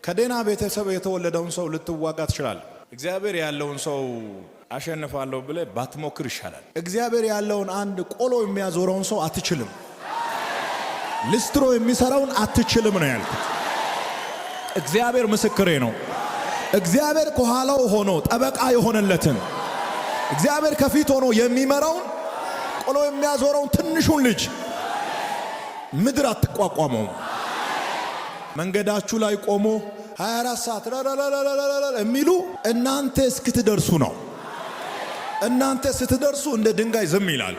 ከዴና ቤተሰብ የተወለደውን ሰው ልትዋጋ ትችላል። እግዚአብሔር ያለውን ሰው አሸንፋለሁ ብለ ባትሞክር ይሻላል። እግዚአብሔር ያለውን አንድ ቆሎ የሚያዞረውን ሰው አትችልም። ልስትሮ የሚሰራውን አትችልም ነው ያልኩት። እግዚአብሔር ምስክሬ ነው። እግዚአብሔር ከኋላው ሆኖ ጠበቃ የሆነለትን እግዚአብሔር ከፊት ሆኖ የሚመራውን ቆሎ የሚያዞረውን ትንሹን ልጅ ምድር አትቋቋመው። መንገዳችሁ ላይ ቆሞ 24 ሰዓት የሚሉ እናንተ እስክትደርሱ ነው። እናንተ ስትደርሱ እንደ ድንጋይ ዝም ይላል።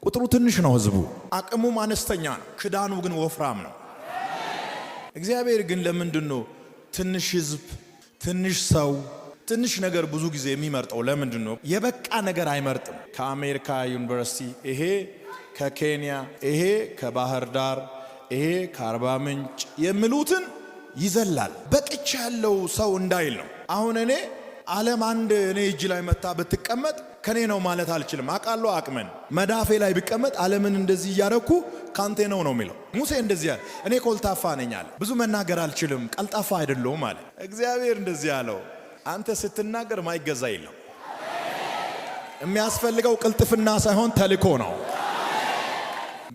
ቁጥሩ ትንሽ ነው ህዝቡ፣ አቅሙም አነስተኛ ነው። ክዳኑ ግን ወፍራም ነው። እግዚአብሔር ግን ለምንድነው ትንሽ ህዝብ፣ ትንሽ ሰው፣ ትንሽ ነገር ብዙ ጊዜ የሚመርጠው? ለምንድነው? የበቃ ነገር አይመርጥም። ከአሜሪካ ዩኒቨርሲቲ፣ ይሄ ከኬንያ፣ ይሄ ከባህር ዳር፣ ይሄ ከአርባ ምንጭ የሚሉትን ይዘላል። በቅቻ ያለው ሰው እንዳይል ነው። አሁን እኔ ዓለም አንድ እኔ እጅ ላይ መታ ብትቀመጥ ከኔ ነው ማለት አልችልም። አቃለው አቅመን መዳፌ ላይ ቢቀመጥ ዓለምን እንደዚህ እያረኩ ካንቴ ነው የሚለው። ሙሴ እንደዚህ ያለ እኔ ኮልታፋ ነኝ አለ። ብዙ መናገር አልችልም፣ ቀልጣፋ አይደለሁም አለ። እግዚአብሔር እንደዚህ ያለው አንተ ስትናገር ማይገዛ የለም። የሚያስፈልገው ቅልጥፍና ሳይሆን ተልኮ ነው።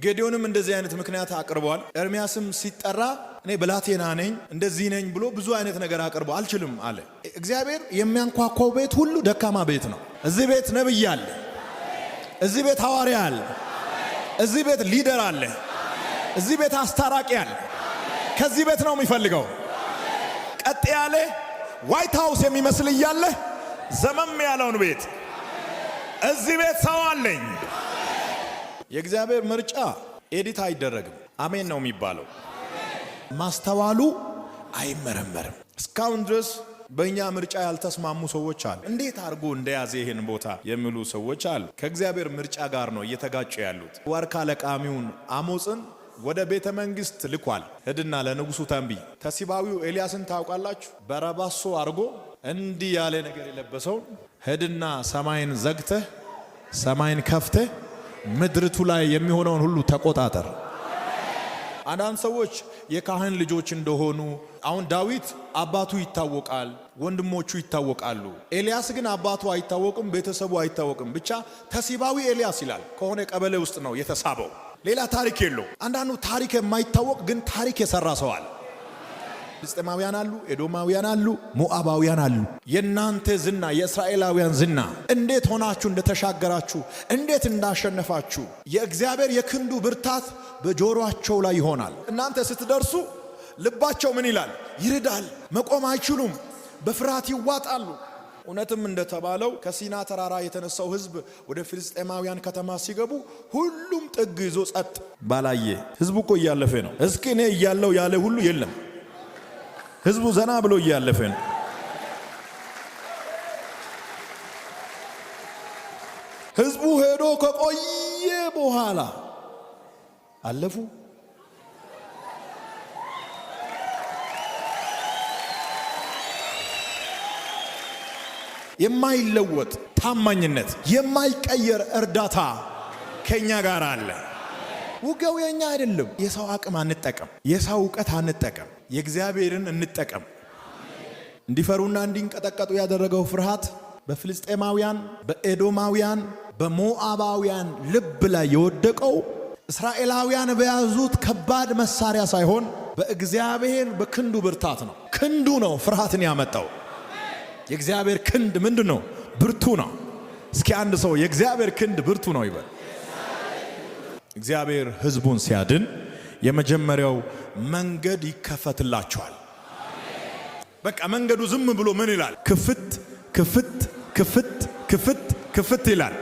ጌዲዮንም እንደዚህ አይነት ምክንያት አቅርቧል። ኤርሚያስም ሲጠራ እኔ ብላቴና ነኝ እንደዚህ ነኝ ብሎ ብዙ አይነት ነገር አቅርቦ አልችልም አለ። እግዚአብሔር የሚያንኳኳው ቤት ሁሉ ደካማ ቤት ነው። እዚህ ቤት ነብይ አለ፣ እዚህ ቤት ሐዋርያ አለ፣ እዚህ ቤት ሊደር አለ፣ እዚህ ቤት አስታራቂ አለ። ከዚህ ቤት ነው የሚፈልገው። ቀጥ ያለ ዋይት ሃውስ የሚመስል እያለ ዘመም ያለውን ቤት እዚህ ቤት ሰው አለኝ። የእግዚአብሔር ምርጫ ኤዲት አይደረግም። አሜን ነው የሚባለው። ማስተዋሉ አይመረመርም። እስካሁን ድረስ በእኛ ምርጫ ያልተስማሙ ሰዎች አሉ። እንዴት አድርጎ እንደያዘ ይሄን ቦታ የሚሉ ሰዎች አሉ። ከእግዚአብሔር ምርጫ ጋር ነው እየተጋጩ ያሉት። ዋርካ ለቃሚውን አሞጽን ወደ ቤተ መንግስት ልኳል። ሄድና ለንጉሱ ተንብይ። ተሲባዊው ኤልያስን ታውቃላችሁ? በረባሶ አድርጎ እንዲህ ያለ ነገር የለበሰው ሄድና ሰማይን ዘግተህ ሰማይን ከፍተህ ምድርቱ ላይ የሚሆነውን ሁሉ ተቆጣጠር። አንዳንድ ሰዎች የካህን ልጆች እንደሆኑ አሁን ዳዊት አባቱ ይታወቃል፣ ወንድሞቹ ይታወቃሉ። ኤልያስ ግን አባቱ አይታወቅም፣ ቤተሰቡ አይታወቅም። ብቻ ተሲባዊ ኤልያስ ይላል። ከሆነ ቀበሌ ውስጥ ነው የተሳበው። ሌላ ታሪክ የለው። አንዳንዱ ታሪክ የማይታወቅ ግን ታሪክ የሰራ ሰው አለ። ፍልስጤማውያን አሉ፣ ኤዶማውያን አሉ፣ ሞዓባውያን አሉ። የናንተ ዝና፣ የእስራኤላውያን ዝና እንዴት ሆናችሁ እንደተሻገራችሁ፣ እንዴት እንዳሸነፋችሁ የእግዚአብሔር የክንዱ ብርታት በጆሮአቸው ላይ ይሆናል። እናንተ ስትደርሱ ልባቸው ምን ይላል? ይርዳል። መቆም አይችሉም፣ በፍርሃት ይዋጣሉ። እውነትም እንደተባለው ከሲና ተራራ የተነሳው ህዝብ ወደ ፍልስጤማውያን ከተማ ሲገቡ ሁሉም ጥግ ይዞ ጸጥ ባላየ። ህዝቡ እኮ እያለፈ ነው። እስኪ እኔ እያለው ያለ ሁሉ የለም። ህዝቡ ዘና ብሎ እያለፈ ነው። ህዝቡ ሄዶ ከቆየ በኋላ አለፉ። የማይለወጥ ታማኝነት፣ የማይቀየር እርዳታ ከኛ ጋር አለ። ውጊያው የኛ አይደለም። የሰው አቅም አንጠቀም፣ የሰው ዕውቀት አንጠቀም፣ የእግዚአብሔርን እንጠቀም። እንዲፈሩና እንዲንቀጠቀጡ ያደረገው ፍርሃት በፍልስጤማውያን፣ በኤዶማውያን፣ በሞዓባውያን ልብ ላይ የወደቀው እስራኤላውያን በያዙት ከባድ መሳሪያ ሳይሆን በእግዚአብሔር በክንዱ ብርታት ነው። ክንዱ ነው ፍርሃትን ያመጣው። የእግዚአብሔር ክንድ ምንድነው? ብርቱ ነው። እስኪ አንድ ሰው የእግዚአብሔር ክንድ ብርቱ ነው ይበል። እግዚአብሔር ህዝቡን ሲያድን የመጀመሪያው መንገድ ይከፈትላቸዋል። በቃ መንገዱ ዝም ብሎ ምን ይላል? ክፍት ክፍት ክፍት ክፍት ክፍት ይላል።